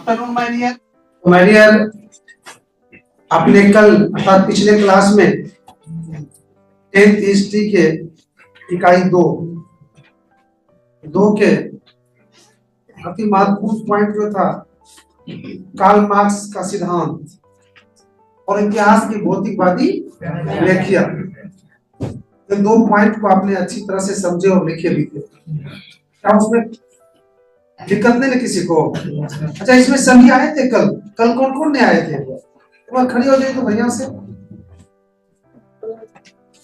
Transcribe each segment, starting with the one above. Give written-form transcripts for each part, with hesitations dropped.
Afternoon my dear, आपने कल अर्थात पिछले क्लास में 10th हिस्ट्री के इकाई 2 के अति महत्वपूर्ण पॉइंट जो था कार्ल मार्क्स का सिद्धांत और इतिहास की भौतिकवादी व्याख्या, इन 2 पॉइंट को आपने अच्छी तरह से समझे और लिखे भी थे। क्या उसमें दिक्कत नहीं ना किसी को? अच्छा, इसमें सभी आए थे कल कौन कौन नहीं आए थे? एक बार खड़ी हो जाए तो भैया से।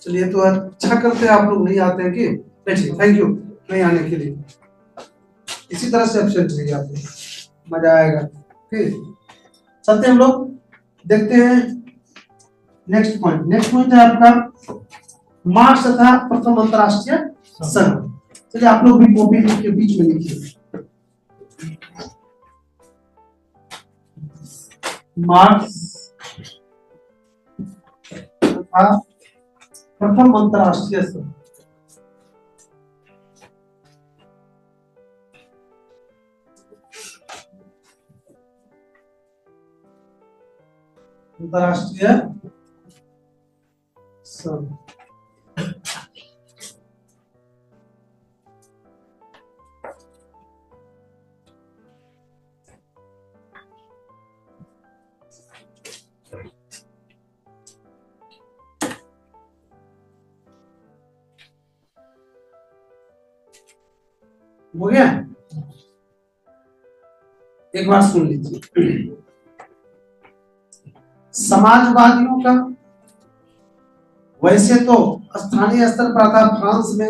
चलिए, तो अच्छा करते आप लोग नहीं आते हैं कि बैठिए, थैंक यू नहीं आने के लिए। इसी तरह से एब्सेंट रहिए, आप मजा आएगा। ठीक, चलते हम लोग देखते हैं नेक्स्ट पॉइंट है आपका मार्क्स तथा प्रथम अंतरराष्ट्रीय संघ। चलिए, आप लोग भी कॉपी के बीच में लिखिए मार्क्स तथा प्रथम अंतरराष्ट्रीय संघ। अंतरराष्ट्रीय संघ हो गया। एक बार सुन लीजिए, समाजवादियों का वैसे तो स्थानीय स्तर पर था, फ्रांस में,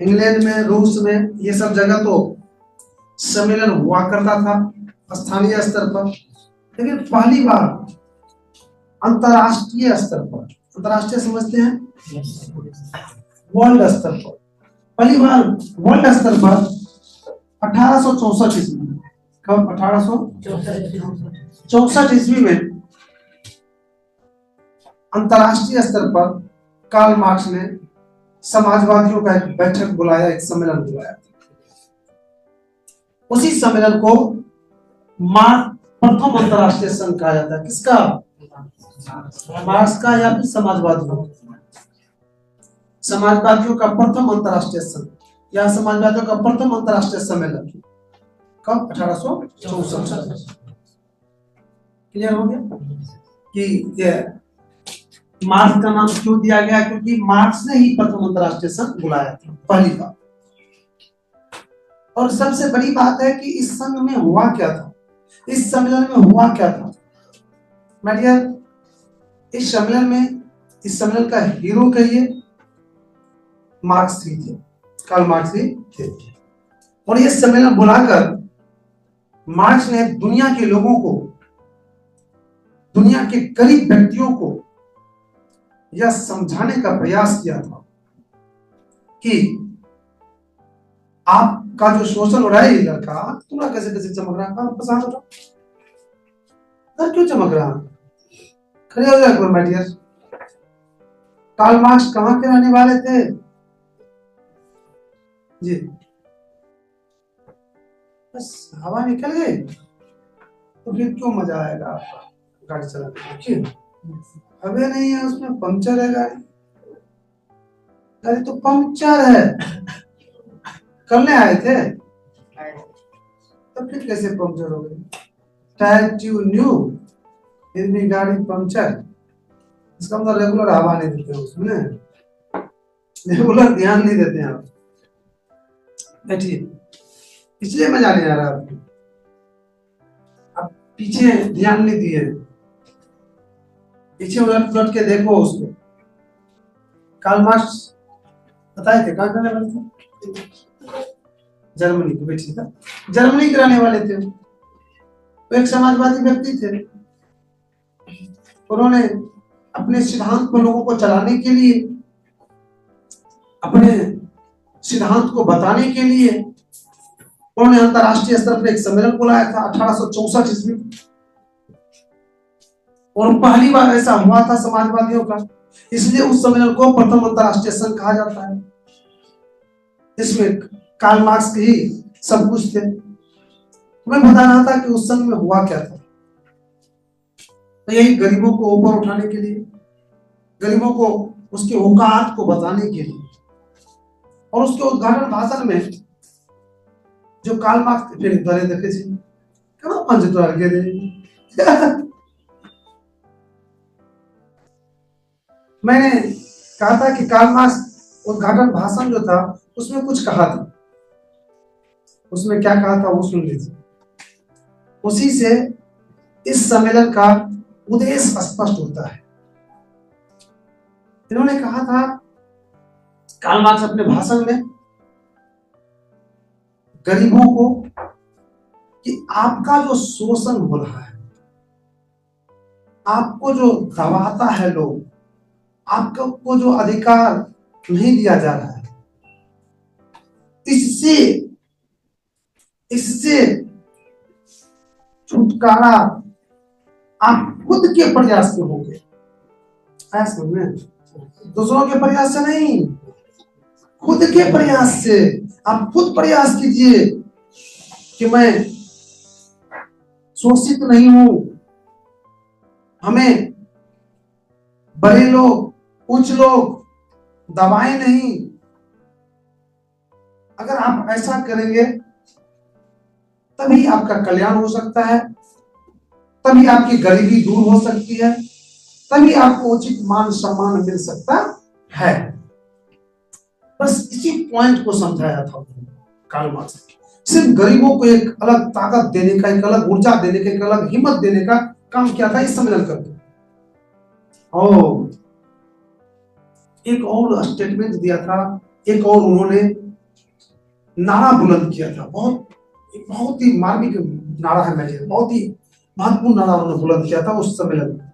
इंग्लैंड में, रूस में, ये सब जगह तो सम्मेलन हुआ करता था स्थानीय स्तर पर, लेकिन पहली बार अंतरराष्ट्रीय स्तर पर, अंतरराष्ट्रीय समझते हैं, वर्ल्ड स्तर पर, पहली बार वर्ल्ड स्तर पर 1864 ईस्वी में, कब? 1864 ईस्वी में अंतरराष्ट्रीय स्तर पर कार्ल मार्क्स ने समाजवादियों का एक बैठक बुलाया, एक सम्मेलन बुलाया। उसी सम्मेलन को प्रथम अंतरराष्ट्रीय संघ कहा जाता है। किसका? मार्क्स का या फिर समाजवादियों? समाजवादियों का प्रथम अंतरराष्ट्रीय संघ या समाजवादियों का प्रथम अंतरराष्ट्रीय सम्मेलन कब? 1864। क्लियर हो गया कि ये मार्क्स का नाम क्यों दिया गया? क्योंकि मार्क्स ने ही प्रथम अंतरराष्ट्रीय संघ बुलाया था पहली बार। और सबसे बड़ी बात है कि इस संघ में हुआ क्या था, इस सम्मेलन में हुआ क्या था। इस सम्मेलन का हीरो कहिए मार्क्स ही थे, कार्ल मार्क्स ही थे। और ये सम्मेलन बुलाकर मार्क्स ने दुनिया के लोगों को, दुनिया के गरीब व्यक्तियों को यह समझाने का प्रयास किया था कि आपका जो शोषण हो रहा है, लड़का तुम्हारा कैसे चमक रहा है, पसंद हो रहा, क्यों चमक रहा? खड़े हो जाए माय डियर। कार्ल मार्क्स कहां के रहने वाले थे जी? बस हवा निकल गई तो फिर क्यों मजा आएगा आपका गाड़ी चलाने में? हवा नहीं है उसमें, पंचर है गाड़ी तो पंचर है। करने आए थे तो फिर कैसे पंचर हो गई? टायर ट्यूब न्यू, फिर भी गाड़ी पंचर। इसका मतलब रेगुलर हवा नहीं देते उसमें, रेगुलर ध्यान नहीं देते आप। बैठिए, इसलिए मजा नहीं आ रहा आपको, आप पीछे ध्यान नहीं दिए, पीछे उलट के देखो उसको। कार्ल मार्क्स बताए थे कहाँ रहने वाले थे? जर्मनी को। बैठिए, था जर्मनी के रहने वाले थे। वो एक समाजवादी व्यक्ति थे। उन्होंने अपने सिद्धांत को लोगों को चलाने के लिए, अपने सिद्धांत को बताने के लिए उन्होंने अंतरराष्ट्रीय स्तर पर एक सम्मेलन बुलाया था 1864 ईस्वी में। और पहली बार ऐसा हुआ था समाजवादियों का, इसलिए उस सम्मेलन को प्रथम अंतरराष्ट्रीय संघ कहा जाता है। इसमें कार्ल मार्क्स के ही सब कुछ थे। मैं बता रहा था कि उस समय में हुआ क्या था। तो यही गरीबों को ऊपर उठाने के लिए, गरीबों को उसके औकात को बताने के लिए, और उसके उद्घाटन भाषण में जो कार्ल मार्क्स फिर धरे देखे छी केना पंच द्वार के मैंने कहा था कि कार्ल मार्क्स उद्घाटन भाषण जो था उसमें कुछ कहा था, उसमें क्या कहा था वो सुन लीजिए। उसी से इस सम्मेलन का उद्देश्य स्पष्ट होता है। इन्होंने कहा था कार्ल मार्क्स अपने भाषण में गरीबों को कि आपका जो शोषण हो रहा है, आपको जो दबाता है लोग, आपको जो अधिकार नहीं दिया जा रहा है, इससे छुटकारा आप खुद के प्रयास से होंगे। ऐसा में दूसरों के प्रयास से नहीं, खुद के प्रयास से। आप खुद प्रयास कीजिए कि मैं शोषित नहीं हूं, हमें बड़े लोग, उच्च लोग दबाए नहीं। अगर आप ऐसा करेंगे तभी आपका कल्याण हो सकता है, तभी आपकी गरीबी दूर हो सकती है, तभी आपको उचित मान सम्मान मिल सकता है। बस इसी पॉइंट को समझाया था कार्ल मार्क्स ने। सिर्फ गरीबों को एक अलग ताकत देने का, एक अलग ऊर्जा देने का, एक अलग हिम्मत देने का काम किया था इस सम्मेलन करके। और एक और स्टेटमेंट दिया था, एक और उन्होंने नारा बुलंद किया था, बहुत ही मार्मिक नारा है, मेरे बहुत ही महत्वपूर्ण नारा उन्होंने बुलंद किया था उस सम्मेलन में।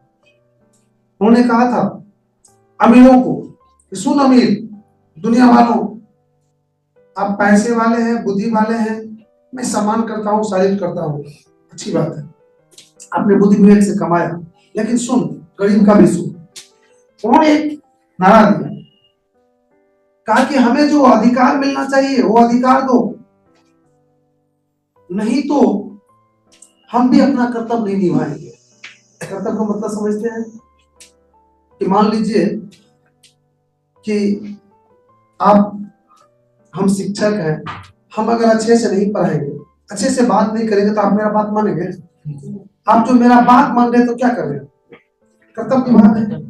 उन्होंने कहा था अमीरों को, सुन अमीर दुनिया वालों, आप पैसे वाले हैं, बुद्धि वाले हैं, मैं सम्मान करता हूँ, सैल्यूट करता हूँ, अच्छी बात है, आपने बुद्धि विवेक से कमाया, लेकिन सुन गरीब का भी सुन। उन्होंने एक नारा दिया, कहा कि हमें जो अधिकार मिलना चाहिए वो अधिकार दो, नहीं तो हम भी अपना कर्तव्य नहीं निभाएंगे। कर्तव्य का मतलब समझते हैं कि मान लीजिए कि हम शिक्षक हैं, हम अगर अच्छे से नहीं पढ़ाएंगे, अच्छे से बात नहीं करेंगे तो आप मेरा बात मानेंगे? आप जो मेरा बात मान रहे तो क्या कर रहे हैं? कर्तव्य निभा रहे हैं।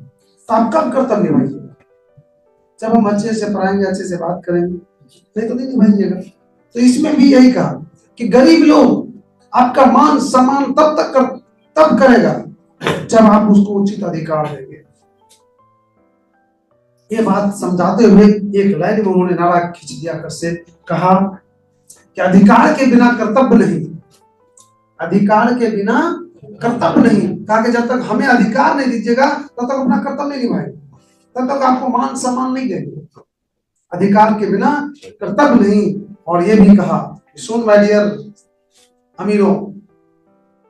तो आप कब कर्तव्य निभाइएगा? जब हम अच्छे से पढ़ाएंगे, अच्छे से बात करेंगे, नहीं तो नहीं निभाइएगा। तो इसमें भी यही कहा कि गरीब लोग आपका मान सम्मान तब करेगा जब आप उसको उचित अधिकार देंगे। ये बात समझाते हुए एक लाइन में उन्होंने नारा खींच दिया कर से कहा कि अधिकार के बिना कर्तव्य नहीं, अधिकार के बिना कर्तव्य नहीं। कहा कि जब तक हमें अधिकार नहीं दीजिएगा तब तक अपना कर्तव्य नहीं निभाएंगे, तब तक आपको मान सम्मान नहीं देंगे। अधिकार के बिना कर्तव्य नहीं। और ये भी कहा, सुन माय डियर अमीरों,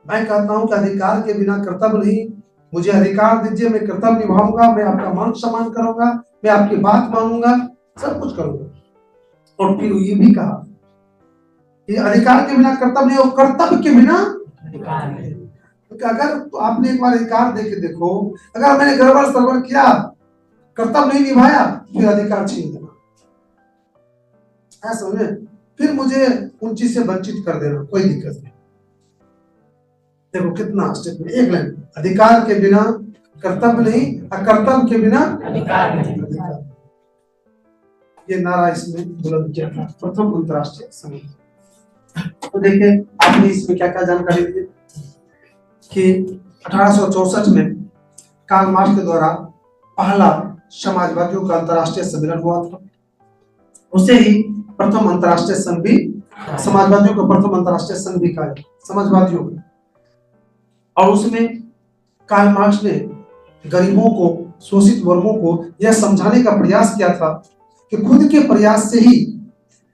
मैं कहता हूं कि अधिकार के बिना कर्तव्य नहीं, मुझे अधिकार दीजिए, मैं कर्तव्य निभाऊंगा, मैं आपका मान सम्मान करूंगा, मैं आपकी बात मानूंगा, सब कुछ करूंगा। और फिर ये भी कहा कि अधिकार के बिना कर्तव्य नहीं और कर्तव्य के बिना अधिकार नहीं। तो अगर तो आपने एक बार अधिकार दे के देखो, अगर मैंने गड़बड़ सड़बड़ किया, कर्तव्य नहीं निभाया, फिर अधिकार छीन देना, ऐसा समझे, फिर मुझे उन चीज से वंचित कर देना, कोई दिक्कत नहीं। देखो कितना स्टेटमेंट, एक लाइन, अधिकार के बिना कर्तव्य नहीं, कर्तव्य के बिना अधिकार नहीं। ये नारा इसमें बुलंद किया था प्रथम अंतरराष्ट्रीय सम्मेलन। तो देखिए आपने इसमें क्या क्या जानकारी दी कि 1864 में कार्ल मार्क्स के द्वारा पहला समाजवादियों का अंतरराष्ट्रीय सम्मेलन हुआ था। उसे ही प्रथम अंतरराष्ट्रीय संघ भी, समाजवादियों का प्रथम अंतरराष्ट्रीय संघ भी कहा, समाजवादियों का। और उसमें कार्ल मार्क्स ने गरीबों को, शोषित वर्गों को यह समझाने का प्रयास किया था कि खुद के प्रयास से ही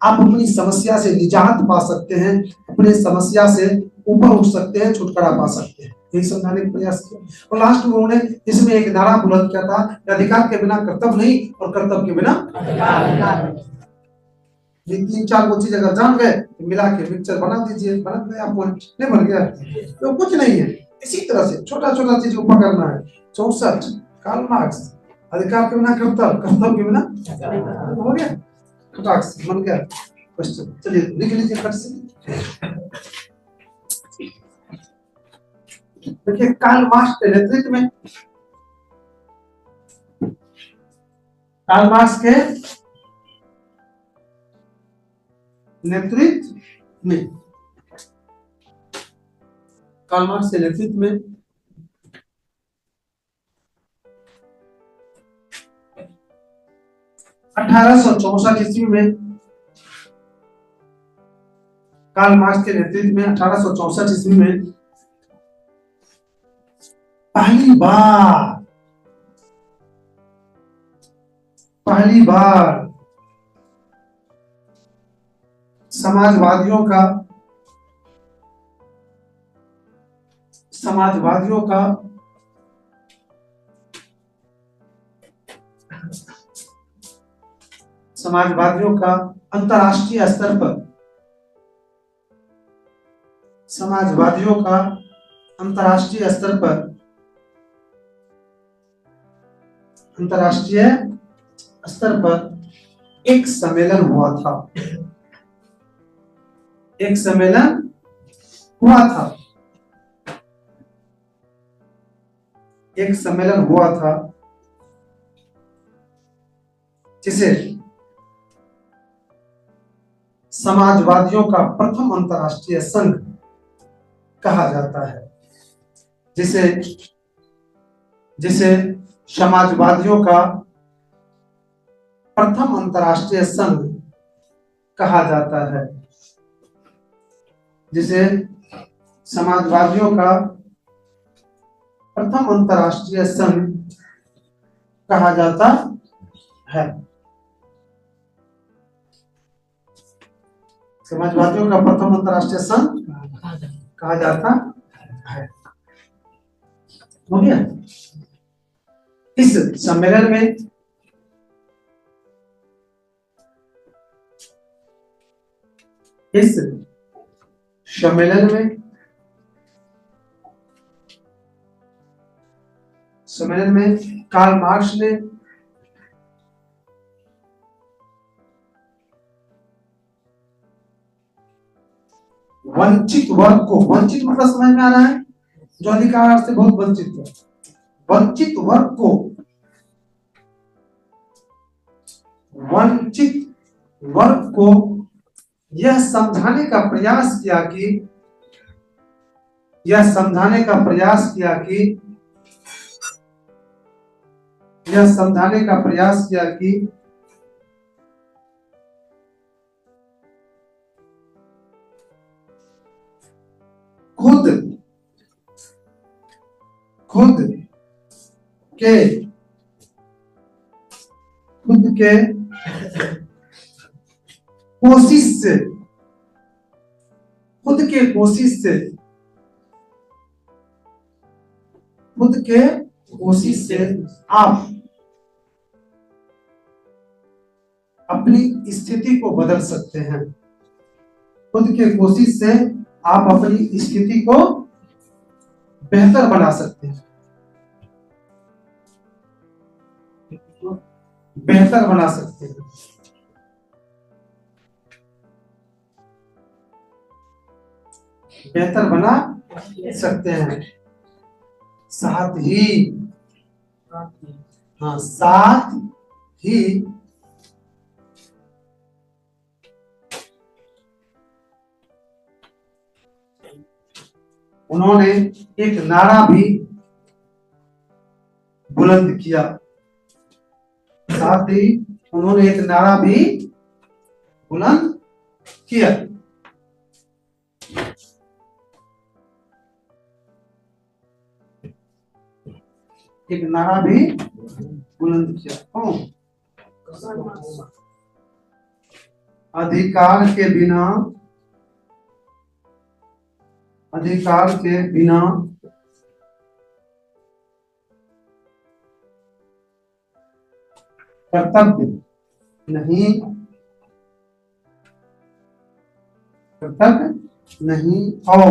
आप अपनी समस्या से निजात पा सकते हैं, अपने समस्या से ऊपर उठ सकते हैं, छुटकारा पा सकते हैं, यही समझाने का प्रयास किया। और लास्ट में उन्होंने इसमें एक नारा बुलंद किया था, अधिकार के बिना कर्तव्य नहीं और कर्तव्य के बिना अधिकार। ये 3-4 चीज अगर जान गए मिला के मिक्सचर बना दीजिए, बना गया पॉइंट, नहीं बन गया तो कुछ नहीं है। इसी तरह से छोटा छोटा चीज को पकड़ना है। 64 कार्ल मार्क्स, अधिकार के बिना कर्तव्य, कर्तव्य के बिना हो गया, फटाक से बन गया क्वेश्चन। चलिए लिख लीजिए फट से। देखिए कार्ल मार्क्स के नेतृत्व में, कार्ल मार्क्स के नेतृत्व में, कार्ल मार्क्स के नेतृत्व में 1864 ईस्वी में, कार्ल मार्क्स के नेतृत्व में 1864 ईस्वी में पहली बार समाजवादियों का अंतरराष्ट्रीय स्तर पर, समाजवादियों का अंतरराष्ट्रीय स्तर पर, अंतरराष्ट्रीय स्तर पर एक सम्मेलन हुआ था, एक सम्मेलन हुआ था, एक सम्मेलन हुआ था जिसे समाजवादियों का प्रथम अंतरराष्ट्रीय संघ कहा जाता है, जिसे समाजवादियों का प्रथम अंतरराष्ट्रीय संघ कहा जाता है, जिसे समाजवादियों का प्रथम अंतरराष्ट्रीय संघ कहा जाता है। समाजवादियों का प्रथम अंतरराष्ट्रीय संघ कहा जाता है। हो गया। इस सम्मेलन में कार्ल मार्क्स ने वंचित वर्ग को, वंचित मतलब समझ में आ रहा है, जो अधिकार से बहुत वंचित है, वंचित वर्ग को यह समझाने का प्रयास किया कि खुद के कोशिश से आप अपनी स्थिति को बदल सकते हैं। खुद के कोशिश से आप अपनी स्थिति को बेहतर बना सकते हैं, बेहतर बना सकते हैं। बेहतर बना सकते हैं। साथ ही उन्होंने एक नारा भी बुलंद किया। साथ ही उन्होंने एक नारा भी बुलंद किया। एक नारा भी बुलंद किया। कौन? अधिकार के बिना कर्तव्य नहीं, कर्तव्य नहीं और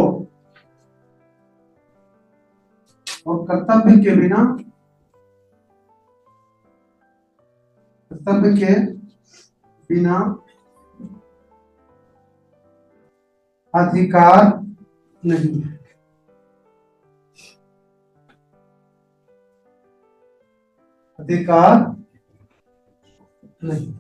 कर्तव्य के बिना अधिकार नहीं है। अधिकार नहीं।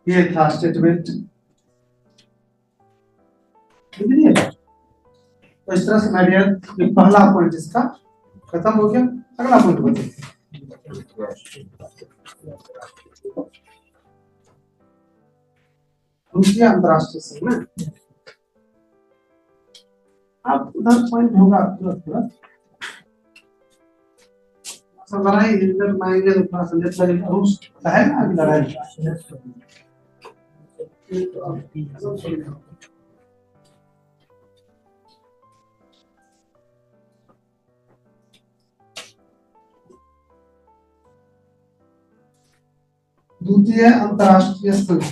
ये था स्टेटमेंट। तो इस तरह से मेडियर पहला पॉइंट इसका खत्म हो गया। अगला पॉइंट बताइए। दूसरी अंतरराष्ट्रीय संघ में आप उधर पॉइंट होगा तुरंत लड़ाई मांगेंगे तो थोड़ा सा लेट लगेगा। रूस है ना अभी लड़ाई। द्वितीय अंतरराष्ट्रीय संघ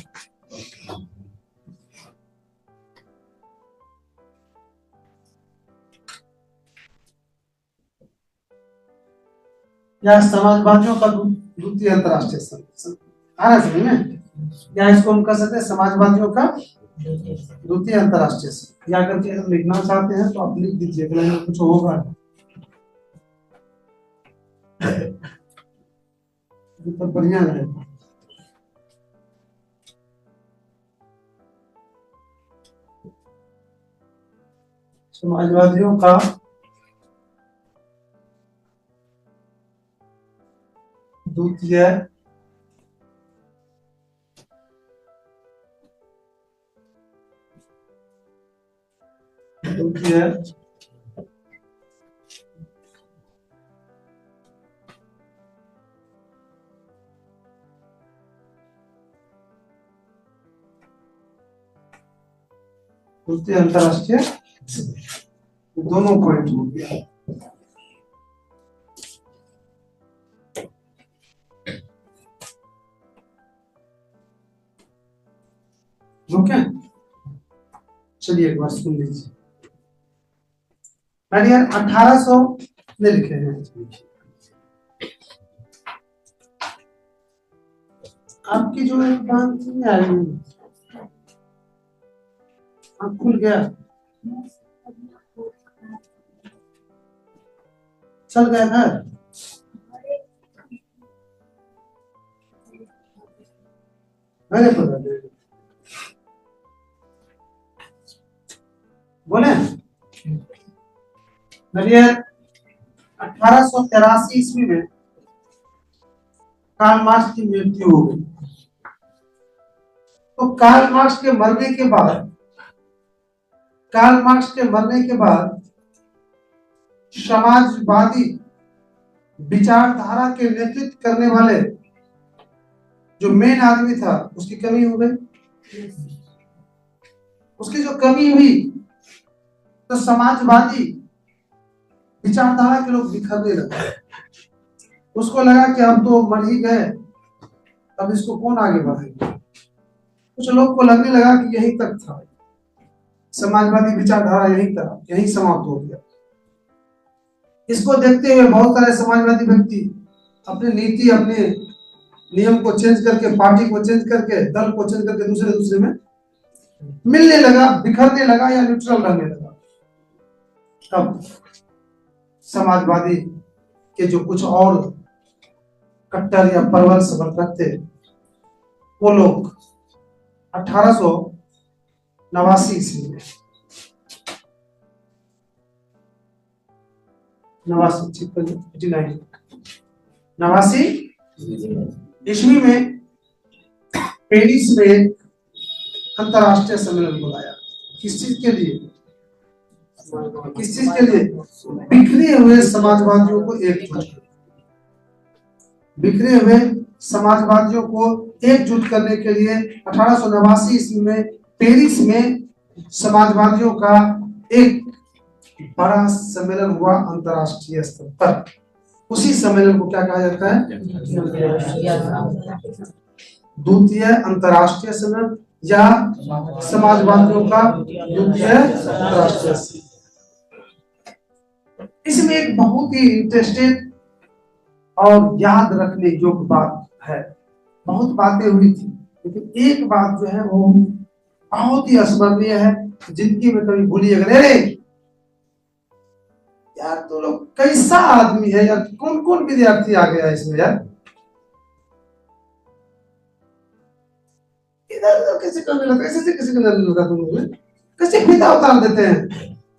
या समाजवादियों का द्वितीय अंतरराष्ट्रीय संघ आ रहा है में, या इसको हम कह सकते हैं समाजवादियों का द्वितीय अंतरराष्ट्रीय संघ। या करके हम लिखना चाहते हैं तो आप लिख दीजिए, कुछ होगा तो बढ़िया रहेगा। समाजवादियों का द्वितीय अंतरराष्ट्रीय दोनों पॉइंट हो गया। ओके, चलिए एक बार सुन लीजिए। 1800 में लिखे हैं। आपकी जो बात नहीं आ रही, आप खुल गया, चल गया घर। मेरे बोले 1883 ईस्वी में कार्ल मार्क्स की मृत्यु हो गई। तो कार्ल मार्क्स के मरने के बाद समाजवादी विचारधारा के नेतृत्व करने वाले जो मेन आदमी था उसकी कमी हो गई। उसकी जो कमी हुई तो समाजवादी विचारधारा के लोग बिखरने लगे। उसको लगा कि हम तो मर ही गए, अब इसको कौन आगे बढ़ाएगा। कुछ लोग को लगने लगा कि यही तक था, समाजवादी विचारधारा यही समाप्त हो गया। इसको देखते हुए बहुत सारे समाजवादी व्यक्ति अपनी नीति, अपने नियम को चेंज करके, पार्टी को चेंज करके, दल को चेंज करके दूसरे में मिलने लगा, बिखरने लगा या न्यूट्रल रहने लगा। तब समाजवादी के जो कुछ और कट्टर या प्रबल समर्थक थे, वो लोग 1889 ईस्वी में 89 ईस्वी में पेरिस में अंतरराष्ट्रीय सम्मेलन बुलाया। किस चीज के लिए? बिखरे हुए समाजवादियों को एकजुट करने के लिए 1889 ईस्वी में पेरिस में समाजवादियों का एक बड़ा सम्मेलन हुआ अंतरराष्ट्रीय स्तर पर। उसी सम्मेलन को क्या कहा जाता है? द्वितीय अंतर्राष्ट्रीय सम्मेलन या समाजवादियों का द्वितीय अंतर्राष्ट्रीय सम्मेलन। इसमें एक बहुत ही इंटरेस्टेड और याद रखने योग्य बात है। बहुत बातें हुई थी, लेकिन एक बात जो है वो बहुत ही स्मरणीय है, जिंदगी में कभी भूलिएगा नहीं। यार तो लोग कैसा आदमी है यार, कौन कौन विद्यार्थी आ गया इसमें यार, इधर कैसे करने लगा, कैसे करने लगा तुम लोग, कैसे फीता उतार देते हैं,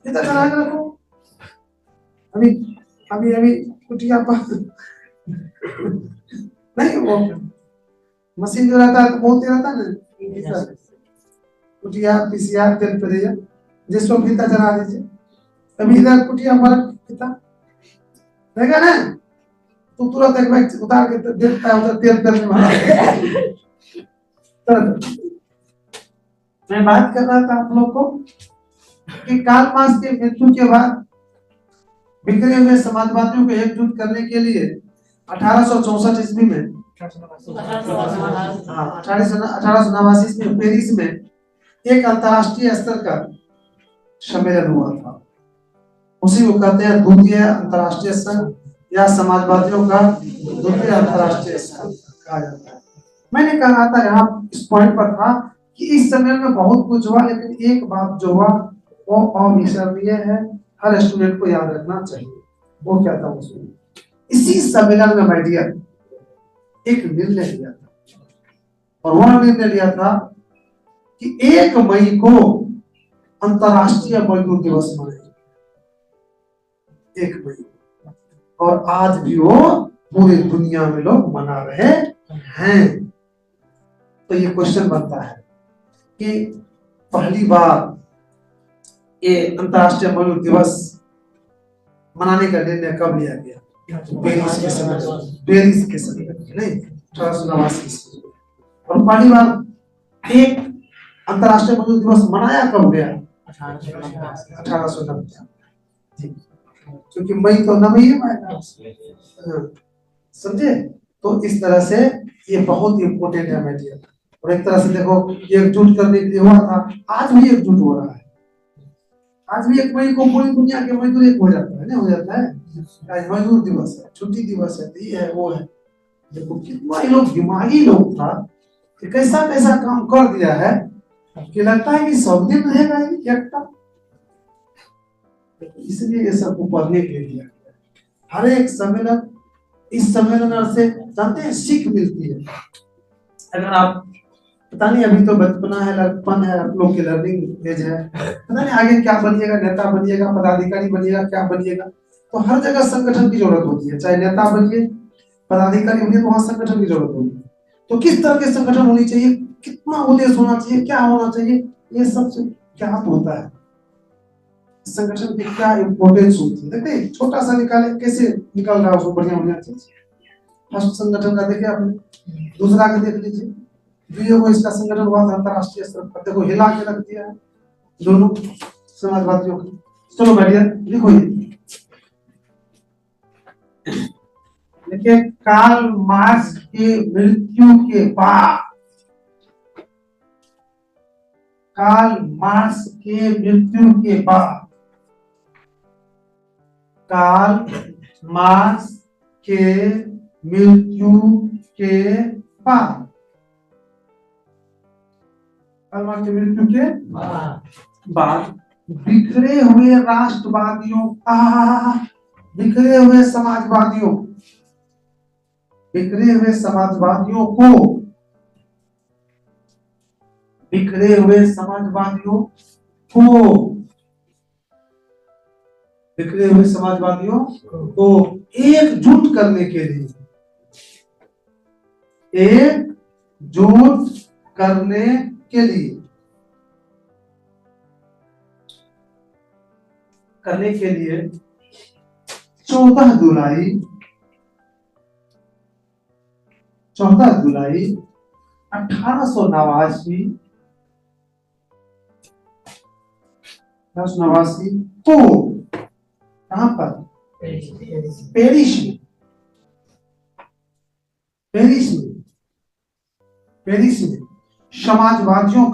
फीता चला के रखो। अभी अभी अभी कुटिया पर नहीं, वो मशीन जो रहता है तो बहुत ही रहता है ना, कुटिया पीसीआर तेल पे दिया जिसको फीता चला दीजिए। अभी इधर कुटिया पर फीता रहेगा ना, तो तुरंत एक बार उतार के देखता है उधर तेल तेल में। मैं बात कर रहा था आप लोग को कि कार्ल मार्क्स के मृत्यु के बाद बिखरे हुए समाजवादियों को एकजुट करने के लिए 1864 ईस्वी में 1889 ईस्वी में पेरिस में एक अंतर्राष्ट्रीय स्तर का सम्मेलन हुआ था। उसी को कहते हैं द्वितीय अंतर्राष्ट्रीय संघ या समाजवादियों का द्वितीय अंतर्राष्ट्रीय संघ कहा जाता है। मैंने कहा था यहाँ इस पॉइंट पर था कि इस सम्मेलन में बहुत कुछ हुआ, लेकिन एक बात जो हुआ वो अविस्मरणीय है, हर स्टूडेंट को याद रखना चाहिए। वो क्या था उसमें? इसी सम्मेलन में माय डियर एक निर्णय लिया था, और वह निर्णय लिया था कि 1 मई को अंतर्राष्ट्रीय मजदूर दिवस मनाएंगे, 1 मई, और आज भी वो पूरी दुनिया में लोग मना रहे हैं। तो ये क्वेश्चन बनता है कि पहली बार ये अंतर्राष्ट्रीय मजदूर दिवस मनाने का निर्णय कब लिया गया? पेरिस के समय, पेरिस के समय नहीं 1889 में। और पहली बार एक अंतर्राष्ट्रीय मजदूर दिवस मनाया कब गया? 1890, क्योंकि मई तो 9 मई है, समझे? तो इस तरह से ये बहुत इंपॉर्टेंट है मेरे। और एक तरह से देखो ये एकजुट करने के लिए हुआ था, आज भी एकजुट हो रहा है। आज भी 1 मई को पूरी दुनिया के मजदूर एक हो जाता है, नहीं हो जाता है? आज मजदूर दिवस है, छुट्टी दिवस है, ये है वो है। देखो कितना ये लोग दिमागी लोग था कि कैसा कैसा काम कर दिया है कि लगता है कि सब दिन रहेगा ये एकता। इसलिए ये सब को पढ़ने के लिए दिया गया। हर एक सम्मेलन, इस सम्मेलन से जानते हैं सीख मिलती है। अगर आप पता नहीं, अभी तो बचपना है, लड़कपन है, आप लोग की लर्निंग एज है, पता नहीं आगे क्या बनिएगा, नेता बनिएगा, पदाधिकारी बनिएगा, क्या बनिएगा। तो हर जगह संगठन की जरूरत होती है, चाहे नेता बनिए, पदाधिकारी बनिए, तो वहां संगठन की जरूरत होती है। तो किस तरह के संगठन होनी चाहिए, कितना उद्देश्य होना चाहिए, क्या होना चाहिए, ये सब क्या होता है, संगठन की क्या इंपोर्टेंस होती है। देखते छोटा सा निकाले कैसे निकल रहा है उसको बढ़िया बढ़िया चीज। फर्स्ट संगठन का देखिए आपने, दूसरा का देख लीजिए, जो वो इसका संगठन हुआ था अंतरराष्ट्रीय स्तर पर, देखो हिला के रख दिया है दोनों समाजवादियों को। चलो बढ़िया लिखो ये, देखिए कार्ल मार्क्स के मृत्यु के बाद, कार्ल मार्क्स के मृत्यु के बाद, कार्ल मार्क्स के मृत्यु के बाद, कार्ल मार्क्स के मृत्यु के बाद बिखरे हुए राष्ट्रवादियों, बिखरे हुए समाजवादियों, बिखरे हुए समाजवादियों को, बिखरे हुए समाजवादियों को, बिखरे हुए समाजवादियों को एकजुट करने के लिए, एकजुट करने के लिए, करने के लिए 14 जुलाई 1889 को कहां पर? पेरिस में, पेरिस में समाजवादियों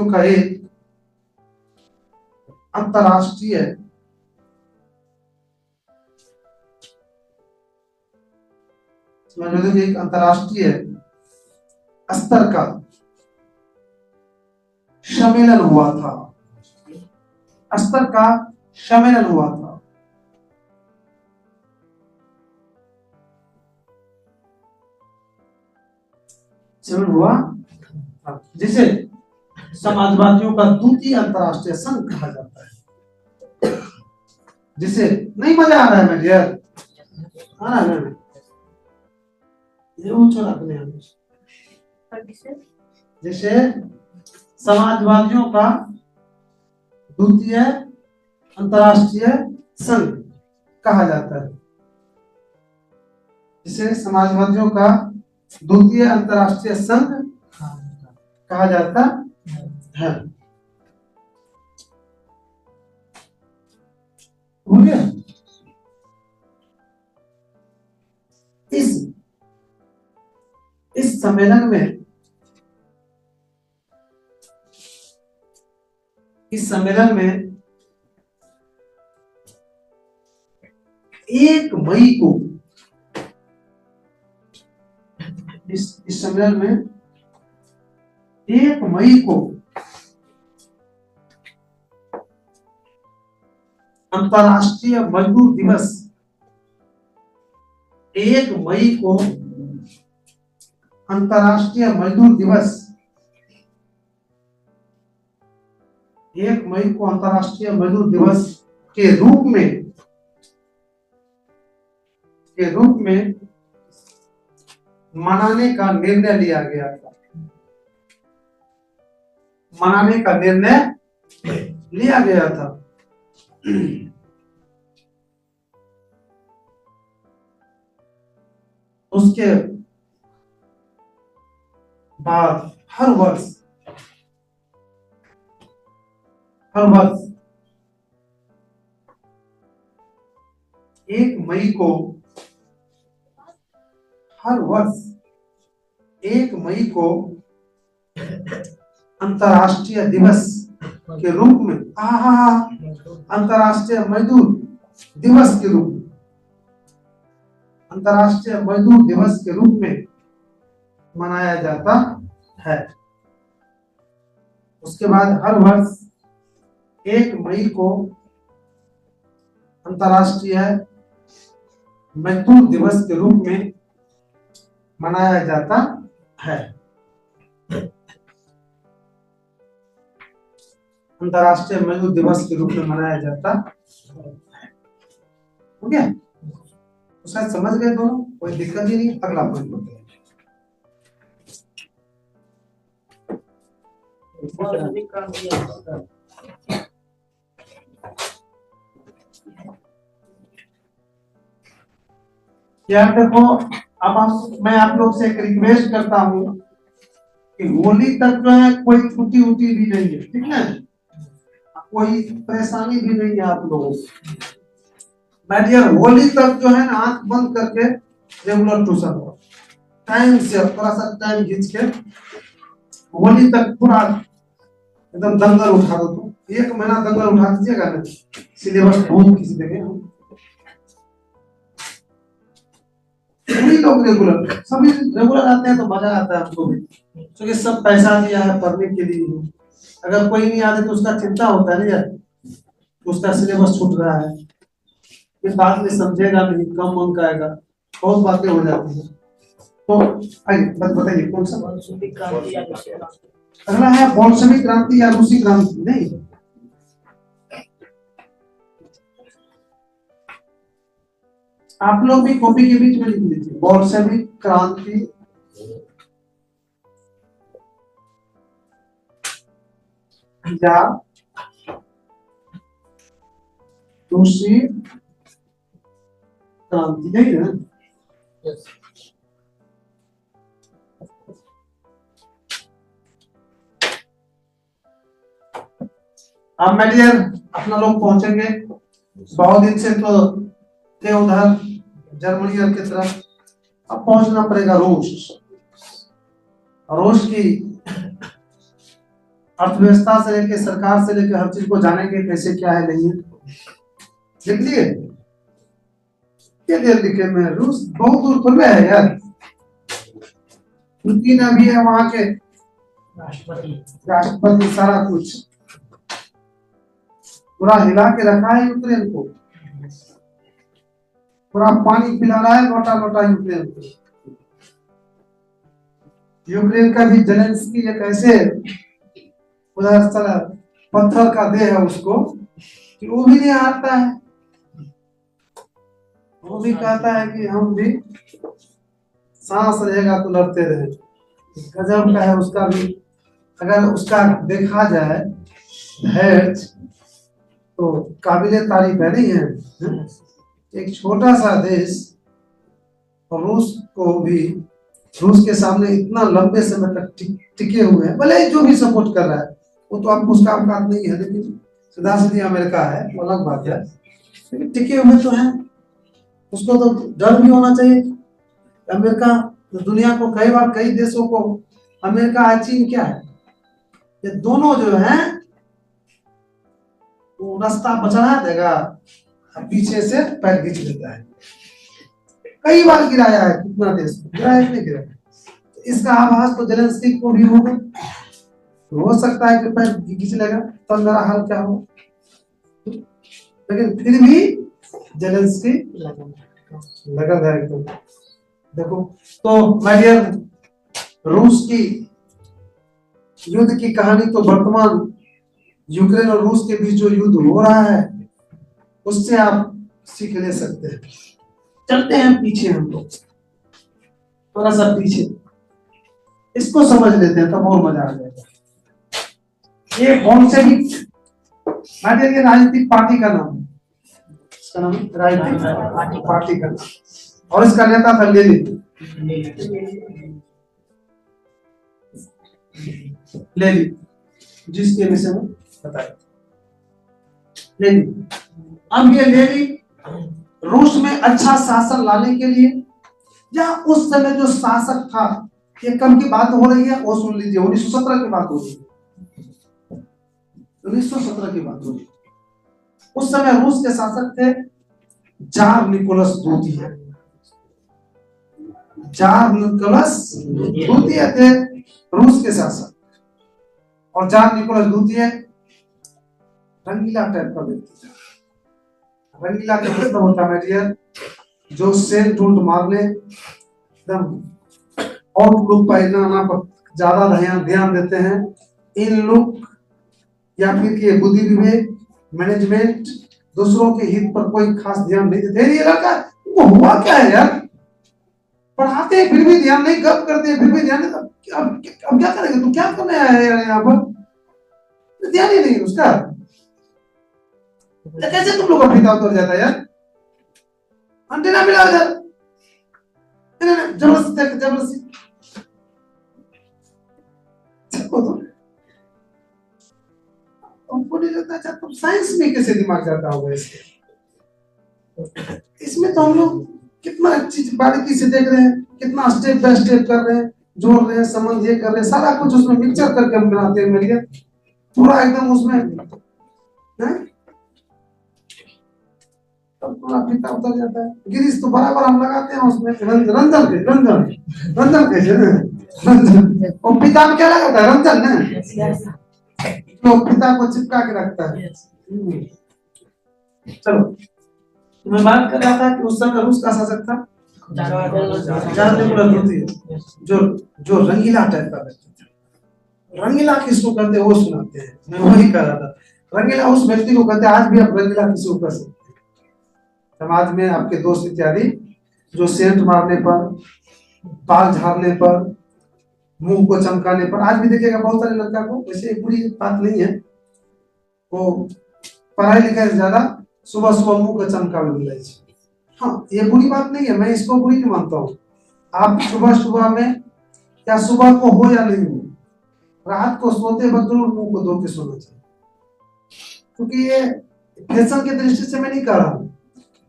का एक अंतरराष्ट्रीय स्तर का सम्मेलन हुआ था। सम्मेलन हुआ जिसे समाजवादियों का द्वितीय अंतरराष्ट्रीय संघ कहा जाता है। जिसे नहीं मजा आ रहा है मेरे यार, आ रहा है ये छोड़ा अपने जैसे समाजवादियों का द्वितीय अंतरराष्ट्रीय संघ कहा जाता है। जिसे समाजवादियों का द्वितीय अंतरराष्ट्रीय संघ कहा जाता है। हो गया। इस सम्मेलन में 1 मई को इस सम्मेलन में 1 मई को अंतरराष्ट्रीय मजदूर दिवस 1 मई को अंतरराष्ट्रीय मजदूर दिवस 1 मई को अंतरराष्ट्रीय मजदूर दिवस के रूप में मनाने का निर्णय लिया गया था। उसके बाद हर वर्ष 1 मई को अंतरराष्ट्रीय दिवस के रूप में अंतरराष्ट्रीय मजदूर दिवस के रूप में मनाया जाता है। उसके बाद हर वर्ष 1 मई को अंतरराष्ट्रीय मजदूर दिवस के रूप में मनाया जाता है। अंतरराष्ट्रीय मजदूर दिवस के रूप में मनाया जाता है। हो गया? तो शायद समझ गए दोनों, कोई दिक्कत ही नहीं। अगला पॉइंट बताइए। यार देखो, अब मैं आप लोग से एक रिक्वेस्ट करता हूँ कि होली तक जो है कोई छुट्टी उटी भी नहीं है, ठीक है? कोई परेशानी भी नहीं है आप लोगों को। डियर, होली तक जो है ना आंख बंद करके रेगुलर ट्यूशन हो, टाइम से थोड़ा सा टाइम खींच के होली तक पूरा एकदम दंगल उठा दो। तो 1 महीना दंगल उठा दीजिएगा ना, सिलेबस बहुत खींच देंगे हम। सभी लोग रेगुलर आते हैं तो मजा आता है हमको भी, क्योंकि सब पैसा दिया है पढ़ने के लिए। अगर कोई नहीं आते तो उसका चिंता होता है ना यार, उसका सिलेबस छूट रहा है, फिर बाद में समझेगा नहीं, कम अंक आएगा, बहुत बातें हो जाती है। तो आइए बताइए कौन सा अगला है? बोल्शेविक क्रांति या रूसी क्रांति? नहीं, आप लोग भी कॉपी के बीच में लिख लीजिए, बोल्शेविक क्रांति या रूसी क्रांति। नहीं है? अब मैं डियर अपना लोग पहुंचेंगे, बहुत दिन से तो थे उधर जर्मनी और की तरफ, अब पहुंचना पड़ेगा रूस। रूस की अर्थव्यवस्था से लेके सरकार से लेके हर चीज को जानेंगे कैसे क्या है नहीं है। लिख लिए क्या देर लिखे में, रूस बहुत दूर थोड़े है यार, तुर्की ना भी है वहां के राष्ट्रपति सारा कुछ पूरा हिला के रखा है यूक्रेन को, पूरा पानी पिला रहा है लोटा लोटा यूक्रेन को। यूक्रेन का भी जेलेंस्की एक ऐसे उधर सारा पत्थर का देह है उसको कि वो भी नहीं आता है, वो भी कहता है कि हम भी सांस रहेगा तो लड़ते रहे। गजब का है उसका भी, अगर उसका देखा जाए है तो काबिले तारीफ है नहीं है। एक छोटा सा देश और रूस को भी, रूस के सामने इतना लंबे समय तक टिके हुए हैं, भले जो भी सपोर्ट कर रहा है वो तो आपको उसका औकात नहीं है, लेकिन सीधा सीधी अमेरिका है वो अलग बात है, लेकिन टिके हुए तो हैं, उसको तो डर भी होना चाहिए। अमेरिका दुनिया को कई बार कई देशों को, अमेरिका है चीन क्या है, ये दोनों जो है वो रास्ता बचा देगा, पीछे से पैर खींच लेता है। कई बार गिराया है, कितना देश गिराया नहीं गिराया, तो इसका आभास तो जेलेंस्की को भी होगा, तो हो सकता है कि पैर खींच लेगा, तब मेरा हाल क्या हो। लेकिन फिर भी जेलेंस्की लगा है एकदम। देखो तो माय डियर, रूस की युद्ध की कहानी तो वर्तमान यूक्रेन और रूस के बीच जो युद्ध हो रहा है उससे आप सीख ले सकते हैं। चलते हैं पीछे, हम लोग थोड़ा सा पीछे इसको समझ लेते हैं तब और मजा आ जाएगा। ये बोल्शेविक राजनीतिक पार्टी का नाम है, इसका नाम राजनीतिक पार्टी का नाम, और इसका नेता था लेनिन। लेनिन जिसके विषय में बताया लेनिन। अब ये लेनिन रूस में अच्छा शासन लाने के लिए, या उस समय जो शासक था, ये कब की बात हो रही है वो सुन लीजिए, 1917 की बात हो रही है, 1917 की बात हो रही है। उस समय रूस के शासक थे जार निकोलस द्वितीय। जार निकोलस द्वितीय थे रूस के शासक, और जार निकोलस द्वितीय रंगीला टाइप का व्यक्ति था। रंगीला का मतलब होता है डियर, जो सेंट टूट मारने एकदम और लोग पहनाना पर ज्यादा ध्यान देते हैं। इन लोग या फिर के बुद्धि विवेक, मैनेजमेंट, दूसरों के हित पर कोई खास ध्यान नहीं देते। ये लड़का वो हुआ क्या है यार, पढ़ाते हैं फिर भी ध्यान नहीं, गप करते हैं फिर भी ध्यान नहीं। अब क्या करेंगे, तू क्या करने आया है यार यहाँ पर, ध्यान ही नहीं उसका। कैसे तुम लोग का फीता उतर जाता है यार, अंटेना मिला उधर, जबरदस्ती जबरदस्ती तुमको नहीं लगता। अच्छा तुम साइंस में कैसे दिमाग जाता होगा इसके, इसमें तो हम लोग कितना चीज बारीकी से देख रहे हैं, कितना स्टेप बाय स्टेप कर रहे हैं, जोड़ रहे हैं, संबंध ये कर रहे हैं, सारा कुछ उसमें मिक्सचर करके हम बनाते हैं मिलिए पूरा एकदम उसमें है, तब पूरा फीता उतर जाता है। गिरीश तो बराबर हम लगाते हैं उसमें, रंजन और पिता में क्या लगाता है, रंजन ना, तो पिता को चिपका के रखता है। चलो मैं बात कर रहा था कि उस समय रूस का शासक था जार निकोलस द्वितीय, जो रंगीला टाइप का व्यक्ति था। रंगीला किसको कहते हैं वो सुनाते हैं, मैं वही कह रहा था। रंगीला उस व्यक्ति को कहते हैं, आज भी आप रंगीला किसी को कह सकते हैं समाज में, आपके दोस्त इत्यादि जो सेंट मारने पर, बाल झाड़ने पर, मुंह को चमकाने पर, आज भी देखिएगा बहुत सारे लड़का को, वैसे बुरी बात नहीं है, वो पढ़ाई लिखाई से ज्यादा सुबह सुबह मुंह का चमकावे मिले। हाँ ये बुरी बात नहीं है, मैं इसको बुरी नहीं मानता हूँ। आप सुबह सुबह में, या सुबह को हो या नहीं हो, रात को सोते वक्त जरूर मुंह को धो के सोना चाहिए। क्योंकि ये फैशन की दृष्टि से मैं नहीं कर रहा हूँ,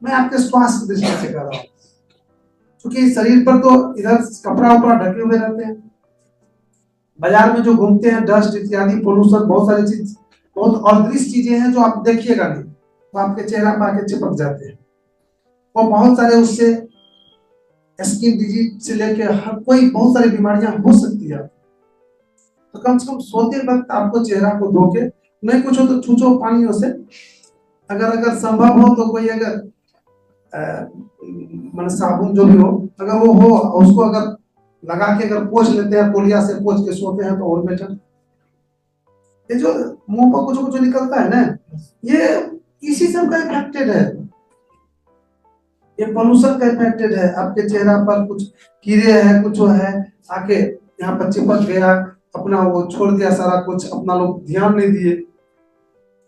मैं आपके स्वास्थ्य की दृष्टि से कर रहा हूँ। क्योंकि शरीर पर तो इधर कपड़ा उपड़ा ढके हुए रहते हैं, बाजार में जो घूमते हैं डस्ट इत्यादि पोल्यूशन बहुत सारी चीज, बहुत अदृश्य चीजें हैं जो आप देखिएगा नहीं, वो आपके चेहरा पर आके चिपक जाते हैं। वो बहुत सारे उससे स्किन डिजीज से लेकर हर कोई बहुत सारी बीमारियां हो सकती है। तो कम से कम सोते वक्त आपको चेहरा को धो के, नहीं कुछ हो तो छूछो पानियों से, अगर संभव हो तो कोई अगर मतलब साबुन जो भी हो अगर वो हो, उसको अगर लगा के अगर पोंछ लेते हैं, तौलिया से पोंछ के सोते हैं तो और बेटर। ये जो मुंह पर कुछ कुछ निकलता है ना, ये इसी सब का इफेक्टेड है, ये पोल्यूशन का इफेक्टेड है। आपके चेहरा पर कुछ कीड़े हैं, कुछ है आके यहाँ पर चिपक गया, अपना वो छोड़ दिया सारा कुछ, अपना लोग ध्यान नहीं दिए,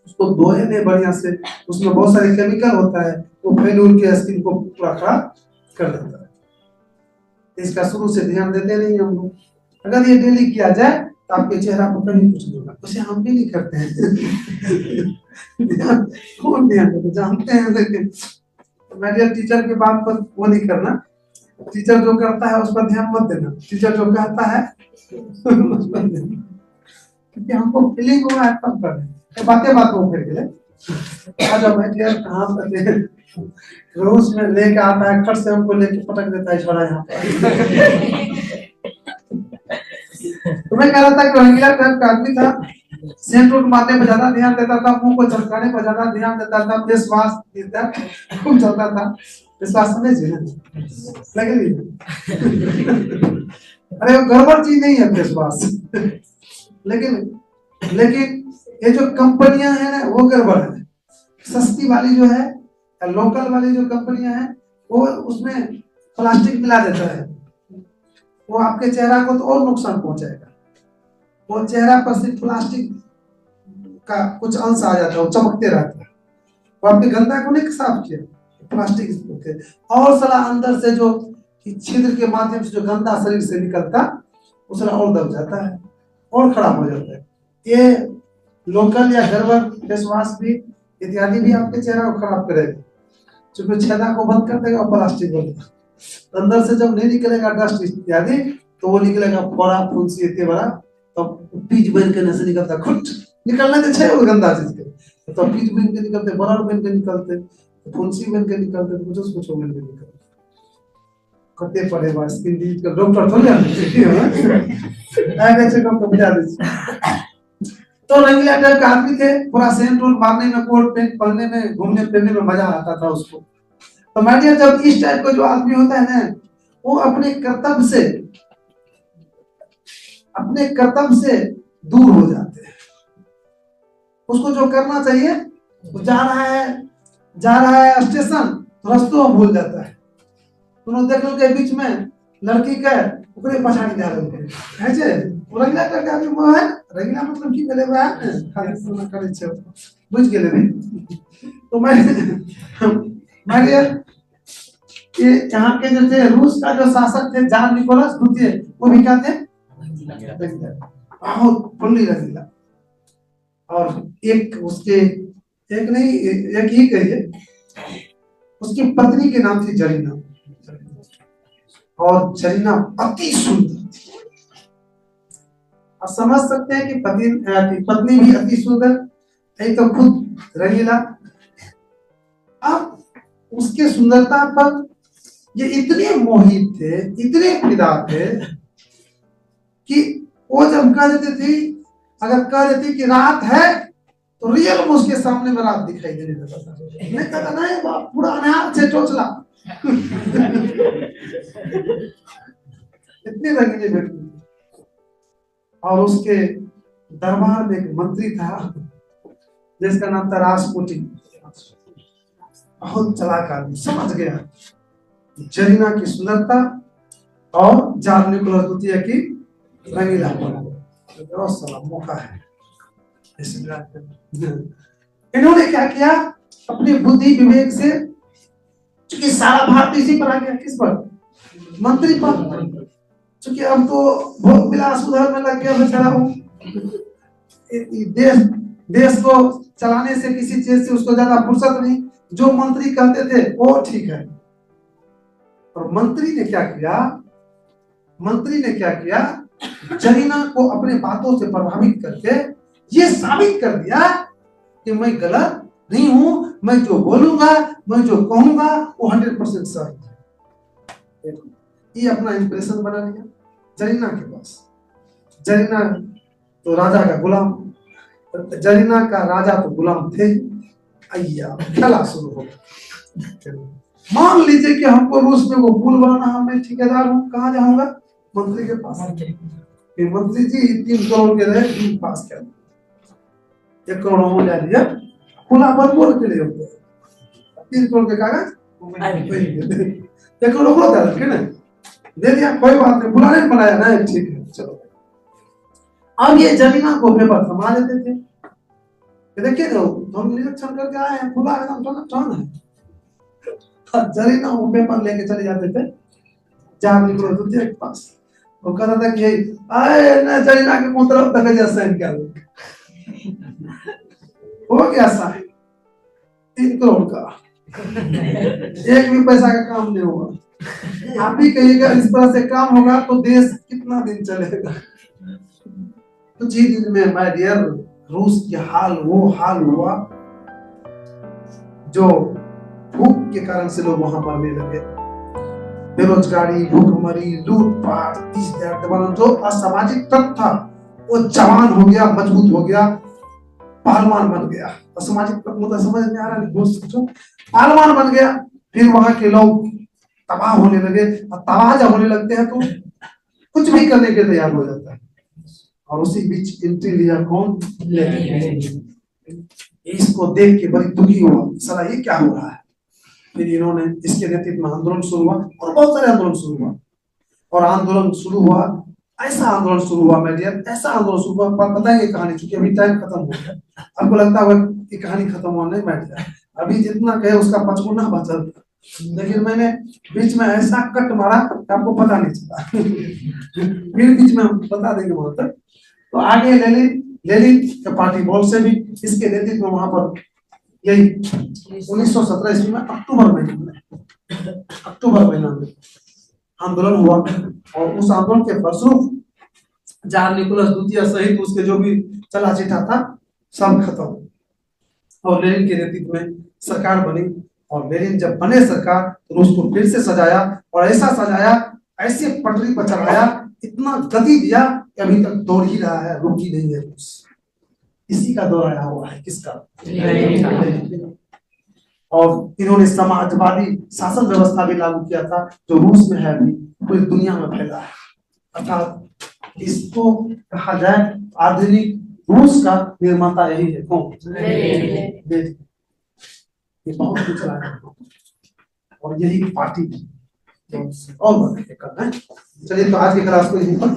उसको धोए नहीं बढ़िया से, उसमें बहुत सारे केमिकल होता है, वो फैल के स्किन को पूरा खराब कर देता है। इसका शुरू से ध्यान देते नहीं हम लोग। अगर ये डेली किया जाए तो आपके चेहरा पर कहीं कुछ नहीं होगा, उसे हम भी नहीं करते हैं। कौन ध्यान देते, जानते हैं, लेकिन मेरे टीचर के बात पर वो नहीं करना, टीचर जो करता है उस पर ध्यान मत देना, टीचर जो कहता है उस पर देना, क्योंकि हमको फीलिंग हुआ है तब कर रहे, बातें बातों फिर गए आज बैठे कहाँ पर रोज में लेके आता है, खट से हमको लेके पटक देता है छोरा यहाँ पर। तो मैं कह रहा था कि रंगीला टाइप का आदमी था, सेंट रूट मारने पर ज्यादा ध्यान देता था, मुंह को चमकाने पर ज्यादा ध्यान देता था, फेस वाश खूब चलता था, विश्वास समझिए लगे। अरे वो गड़बड़ चीज नहीं है फेस वाश, लेकिन ये जो कंपनियां हैं ना वो गड़बड़ है। सस्ती वाली जो है, लोकल वाली जो कंपनियां हैं, वो उसमें प्लास्टिक मिला देता है, वो आपके चेहरा को तो और नुकसान पहुंचाएगा। वो चेहरा पर सिर्फ प्लास्टिक का कुछ अंश आ जाता है, वो चमकते रहता है, वो आपके गंदा को नहीं साफ किया, प्लास्टिक और सारा अंदर से जो छिद्र के माध्यम से जो गंदा शरीर से निकलता वो सारा और दब जाता है और खराब हो जाता है। ये लोकल या घरवर फेस वॉश भी इत्यादि भी आपके चेहरा को खराब करेगा, क्योंकि छेदा को बंद कर देगा और प्लास्टिक बनेगा, अंदर से जब नहीं निकलेगा डस्ट इत्यादि तो वो निकलेगा बड़ा फुंसी इतने बड़ा, तो पीच बन के नसे निकलता, खुट निकलने के छे वो गंदा चीज के, तो पीच बन के निकलते, बड़ा बन के निकलते, फुंसी बन के निकलते, कुछ बन के निकलते, कते पड़े बा स्किन डिजीज का डॉक्टर थोड़ी आगे चेकअप को बिठा दीजिए। तो रंगीला टाइप का आदमी थे, पूरा सेंट रूट मारने में, कोट पैंट पहनने में, घूमने फिरने में मजा आता था उसको। तो मैं जब इस टाइप का जो आदमी होता है ना, वो अपने कर्तव्य से दूर हो जाते हैं। उसको जो करना चाहिए, वो जा रहा है स्टेशन, तो रास्तों में भूल जाता है, दोनों देखल के बीच में लड़की के ओकरे पछाड़ी जा रहे है जे रंगीला टाइप आदमी वो है। रंगीला मतलब की भेले बा खाली सुना करे छै, बुझ गेले रे। तो मैं ये यहाँ के जो थे रूस का जो शासक थे जान निकोलस द्वितीय, वो भी क्या थे, बहुत फुल्ली रंगीला। और एक उसके एक नहीं एक ही कहिए, उसकी पत्नी के नाम थी जरीना, और जरीना अति सुंदर थी। आप समझ सकते हैं कि पत्नी भी अति सुंदर, एक तो खुद रंगीला। अब उसके सुंदरता पर ये इतने मोहित थे, इतने फिदा थे कि वो जब कह देते थे, अगर कह देती कि रात है तो रियल में उसके सामने में रात दिखाई देने लगता था। नहीं कहता नहीं बाप पूरा अनार से चोचला। इतनी रंगीली व्यक्ति। और उसके दरबार में एक मंत्री था जिसका नाम था रासपुटिन, बहुत चालाक आदमी, समझ गया जरीना की सुंदरता और जान निकोलस द्वितीय की रंगीला मौका है। इन्होंने क्या किया, अपनी बुद्धि विवेक से, क्योंकि सारा भारत इसी पर आ गया, किस पर, मंत्री पर, क्योंकि अब तो भोग विलास उधर में लग गया बेचारा, देश देश को चलाने से किसी चीज से उसको ज्यादा फुर्सत नहीं, जो मंत्री कहते थे वो ठीक है। और मंत्री ने क्या किया, मंत्री ने क्या किया, जरीना को अपने बातों से प्रभावित करके ये साबित कर दिया कि मैं गलत नहीं हूं, मैं जो बोलूंगा, मैं जो कहूंगा वो 100% सही है। ये अपना इंप्रेशन बना लिया जरीना के पास। जरीना तो राजा का गुलाम, जरीना का राजा तो गुलाम थे। अय्या खेला शुरू हो गया। मान लीजिए कि हमको रूस में वो पुल बनाना, मैं ठेकेदार हूँ, कहाँ जाऊंगा? मंत्री के पास। फिर मंत्री जी 3 करोड़ के रहे, बिल पास कर 1 करोड़ हो जा लिया, खुला बोल के लिए होते 3 करोड़ के कागज 1 करोड़ हो जाता है ना, दे दिया, कोई बात नहीं, बुलाने बनाया ना, ठीक है चलो। अब ये जरीना को पेपर थमा देते थे, देखिए तो हम निरीक्षण करके आए हैं, खुला एकदम टन है। जरीना वो पेपर लेके चले जाते थे चार निकलो दूसरे के पास, वो कहता था कि आए ना जरीना के मुंह तरफ तक साइन कर हो गया साइन 3 करोड़ का, एक भी पैसा का काम नहीं हुआ। आप भी कहिएगा इस तरह से काम होगा तो देश कितना दिन चलेगा? कुछ ही दिन में माय डियर रूस के हाल वो हाल हुआ जो भूख के कारण से लोग वहां मरने लगे। बेरोजगारी, भूखमरी, लूटपाट, जो असामाजिक तत्व था वो जवान हो गया, मजबूत हो गया, पहलवान बन गया। असामाजिक तत्व मतलब समझ में आ रहा है? सोचो पहलवान बन गया। फिर वहां के लोग तबाह होने लगे, और तबाह जब होने लगते हैं तो कुछ भी करने के तैयार हो जाता है। और उसी बीच एंट्री लिया कौन? इसको देख के बड़ी दुखी हुआ, साला ये क्या हो रहा है। फिर इन्होंने इसके नेतृत्व में आंदोलन शुरू हुआ, और बहुत सारे आंदोलन शुरू हुआ, और आंदोलन शुरू हुआ, ऐसा आंदोलन शुरू हुआ मेरे, ऐसा आंदोलन शुरू हुआ, बताएंगे कहानी, चूंकि अभी टाइम खत्म हो गया। आपको लगता होगा कि कहानी खत्म हुआ, नहीं बैठ जाए, अभी जितना कहे उसका 55 बचा, लेकिन मैंने बीच में ऐसा कट मारा कि आपको पता नहीं चला। फिर बीच में हम बता देंगे वहां तक। तो आगे लेनिन के पार्टी बोल्शेविक, इसके नेतृत्व में वहां पर यही 1917 ईस्वी में अक्टूबर महीना में आंदोलन हुआ, और उस आंदोलन के फलस्वरूप जार निकोलस द्वितीय सहित उसके जो भी चला चिठा था सब खत्म, और लेनिन के नेतृत्व में सरकार बनी। और लेनिन जब बने सरकार तो रूस को फिर से सजाया, और ऐसा सजाया, ऐसे पटरी पर चढ़ाया, इतना गति दिया कि अभी तक दौड़ ही रहा है, रुकी नहीं है रूस। इसी का दौर आया हुआ है, किसका? और इन्होंने समाजवादी शासन व्यवस्था भी लागू किया था, जो रूस में है अभी पूरी दुनिया में फैला है। अर्थात इसको कहा जाए आधुनिक रूस का निर्माता यही है, कौन? ये बहुत कुछ है, और यही पार्टी और करना है। चलिए तो आज की क्लास को यहीं पर